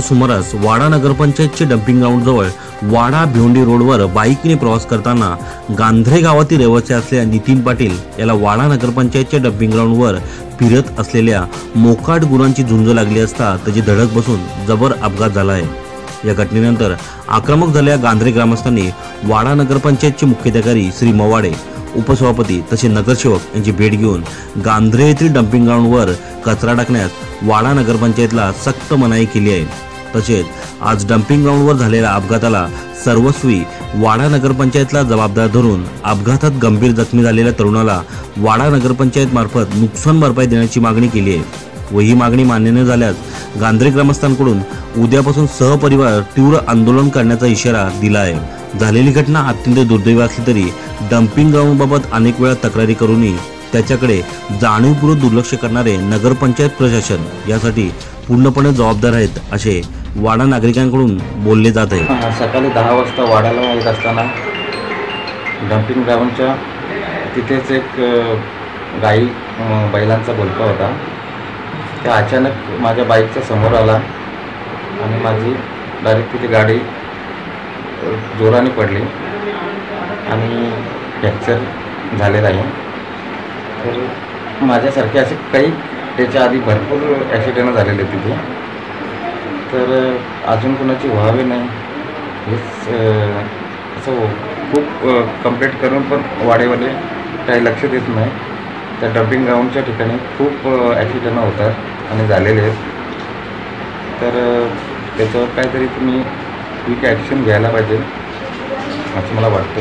वाजेच्या सुमारास वाडा नगरपंचायतचे dumping ground जवळ वाडा भिवंडी रोडवर बाईकने प्रवास करताना गांधरे गावातील रहिवासी असलेल्या नितीन पाटील याला वाडा नगरपंचायतच्या डम्पिंग ग्राउंडवर फिरत असलेल्या मोकाट गुरांची झुंज लागली असता त्याची धडक बसून जबर अपघात झाला आहे। या घटनेनंतर आक्रमक झालेल्या गांधरे ग्रामस्थांनी वाडा नगरपंचायतचे मुख्याधिकारी श्री मवाडे, उपसभापती तसेच नगरसेवक यांची भेट घेऊन गांधरे येथील डम्पिंग ग्राउंडवर कचरा टाकण्यास वाडा नगरपंचायतला सक्त मनाई केली आहे। तसेच आज डम्पिंग ग्राउंडवर झालेल्या अपघाताला सर्वस्वी वाडा नगरपंचायतला जबाबदार धरून अपघातात गंभीर जखमी झालेल्या तरुणाला वाडा नगरपंचायत मार्फत नुकसान भरपाई देण्याची मागणी केली आहे व ही मागणी मान्य न झाल्यास गांधरे ग्रामस्थांकडून उद्यापासून सहपरिवार तीव्र आंदोलन करण्याचा इशारा दिला आहे। झालेली घटना अत्यंत दुर्दैवी असली तरी डम्पिंग ग्राउंडबाबत अनेक वेळा तक्रारी करूनही त्याच्याकडे जाणीवपूर्वक दुर्लक्ष करणारे नगरपंचायत प्रशासन यासाठी पूर्णपणे जबाबदार आहेत असे वाडा नागरिकांकडून बोलले जात आहे। सकाळी 10 वाजता वाड्याला येत असताना डम्पिंग ग्राउंडच्या तिथेच एक गाई बैलांचा बोलका होता। त्या अचानक माझ्या बाईकच्या समोर आला आणि माझी डायरेक्ट तिथे गाडी जोराने पडली आणि फ्रॅक्चर झालेला आहे। तर माझ्यासारखे असे काही त्याच्या आधी भरपूर ॲक्सिडेंट झालेले तिथे, तर अजून कोणाची व्हावे नाही हेच असं खूप कंप्लेंट करून पण वाडेवाले काही लक्ष देत नाही। त्या डम्पिंग ग्राउंडच्या ठिकाणी खूप ॲक्सिडेंट होतात आणि झालेले आहेत, तर त्याच्यावर काहीतरी तुम्ही क्विक ॲक्शन घ्यायला पाहिजे असं मला वाटतं।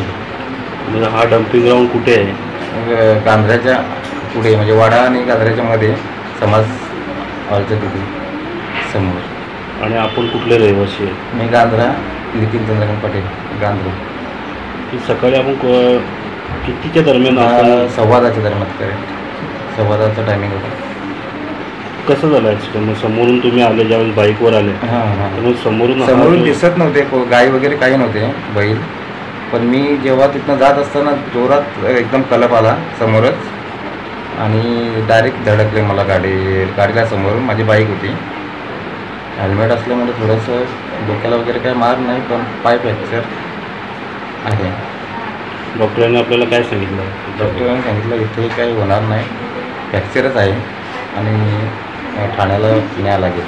म्हणजे हा डम्पिंग ग्राउंड कुठे आहे? गांधऱ्याच्या पुढे, म्हणजे वाडा आणि गांधऱ्याच्या मध्ये समाज हॉलच्या तिथे समोर। आणि आपण कुठले रहिवासी आहे? मी गांधरा, नितीन चंद्रकांत पाटील, गांधरे। सकाळी आपण कितीच्या दरम्यान? 10:15च्या दरम्यान, करेक्ट 10:15चा टायमिंग होता। कसं झालं ॲक्सिडेंट? समोरून तुम्ही आले, ज्यावेळेस बाईकवर आले तर मग समोरून दिसत नव्हते गाय वगैरे काही नव्हते, बैल, पण मी जेव्हा तिथनं जात असताना जोरात एकदम कलप आला समोरच आणि डायरेक्ट धडकले मला गाडीला समोरून। माझी बाईक होती, हेल्मेट असल्यामुळे थोडंसं डोक्याला वगैरे काही मार नाही, पण पाय फ्रॅक्चर आहे। डॉक्टरांनी आपल्याला काय सांगितलं? डॉक्टरांनी सांगितलं इथे काही होणार नाही, फ्रॅक्चरच आहे आणि ठाण्याला न्यायला लागेल।